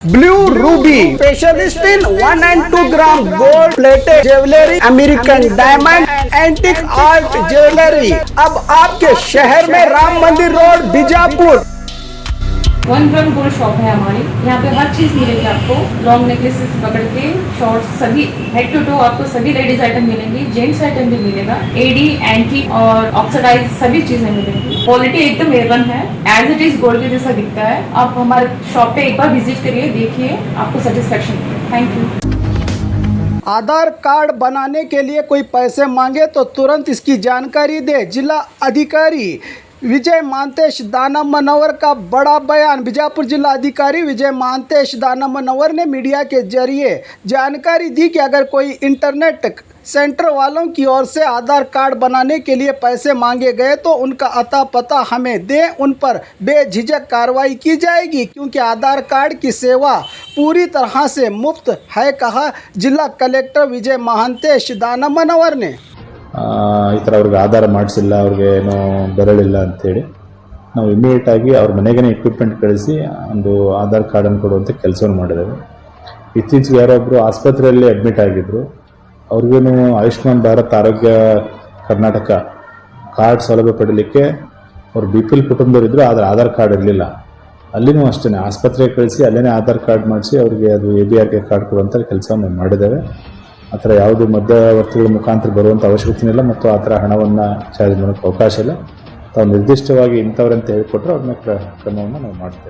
Blue Ruby specialist in 1 and 2 gram gold plated jewellery, American diamond, antique art jewellery अब आपके शहर में राम मंदिर road Bijapur. 1 gram gold shop है हमारी। यहाँ पे हर चीज मिलेगी आपको, लॉन्ग नेकलेसेस पकड़ के शॉर्ट्स, सभी हेड टू टो आपको सभी लेडीज आइटम मिलेंगी, जेंट्स आइटम भी मिलेगा, एडी एंटी और ऑक्सीडाइज सभी चीजें मिलेंगी। क्वालिटी एकदम A1 है, एज इट इज गोल्ड के जैसा दिखता है। आप हमारे शॉप पे एक बार विजिट करिए, देखिए, आपको सेटिस्फेक्शन मिलेगा। Thank you. आधार कार्ड बनाने के लिए कोई पैसे मांगे तो तुरंत इसकी जानकारी दे। जिला अधिकारी विजय महांतेश दानम्मनवर का बड़ा बयान। बीजापुर जिला अधिकारी विजय महांतेश दानम्मनवर ने मीडिया के जरिए जानकारी दी कि अगर कोई इंटरनेट सेंटर वालों की ओर से आधार कार्ड बनाने के लिए पैसे मांगे गए तो उनका अता पता हमें दें, उन पर बेझिझक कार्रवाई की जाएगी, क्योंकि आधार कार्ड की सेवा पूरी तरह से मुफ्त है, कहा जिला कलेक्टर विजय महांतेश दानम्मनवर ने। ಈ ಥರ ಅವ್ರಿಗೆ ಆಧಾರ ಮಾಡಿಸಿಲ್ಲ, ಅವ್ರಿಗೆ ಏನೋ ಬೆರಳಿಲ್ಲ ಅಂಥೇಳಿ ನಾವು ಇಮಿಡಿಯೇಟಾಗಿ ಅವ್ರ ಮನೆಗೇ ಎಕ್ವಿಪ್ಮೆಂಟ್ ಕಳಿಸಿ ಒಂದು ಆಧಾರ್ ಕಾರ್ಡನ್ನು ಕೊಡುವಂಥ ಕೆಲಸವನ್ನು ಮಾಡಿದ್ದೇವೆ. ಇತ್ತೀಚೆಗೆ ಯಾರೊಬ್ಬರು ಆಸ್ಪತ್ರೆಯಲ್ಲಿ ಅಡ್ಮಿಟ್ ಆಗಿದ್ದರು, ಅವ್ರಿಗೂ ಆಯುಷ್ಮಾನ್ ಭಾರತ್ ಆರೋಗ್ಯ ಕರ್ನಾಟಕ ಕಾರ್ಡ್ ಸೌಲಭ್ಯ ಪಡೀಲಿಕ್ಕೆ ಅವ್ರು BPL ಕುಟುಂಬದವರಿದ್ದರು, ಆದರೆ ಆಧಾರ್ ಕಾರ್ಡ್ ಇರಲಿಲ್ಲ. ಅಲ್ಲಿನೂ ಅಷ್ಟೇ ಆಸ್ಪತ್ರೆಗೆ ಕಳಿಸಿ ಅಲ್ಲೇ ಆಧಾರ್ ಕಾರ್ಡ್ ಮಾಡಿಸಿ ಅವರಿಗೆ ಅದು ABRK ಕಾರ್ಡ್ ಕೊಡುವಂಥ ಕೆಲಸವನ್ನು ಮಾಡಿದ್ದೇವೆ. ಆ ಥರ ಯಾವುದೇ ಮಧ್ಯವರ್ತಿಗಳ ಮುಖಾಂತರ ಬರುವಂಥ ಅವಶ್ಯಕತೆ ಇಲ್ಲ ಮತ್ತು ಆ ಥರ ಹಣವನ್ನು ಚಾರ್ಜ್ ಮಾಡೋಕ್ಕೆ ಅವಕಾಶ ಇಲ್ಲ. ತಾವು ನಿರ್ದಿಷ್ಟವಾಗಿ ಇಂಥವ್ರಂತ ಹೇಳಿಕೊಟ್ರೆ ಅವ್ರನ್ನ ಕ್ರಮವನ್ನು ನಾವು ಮಾಡ್ತೇವೆ.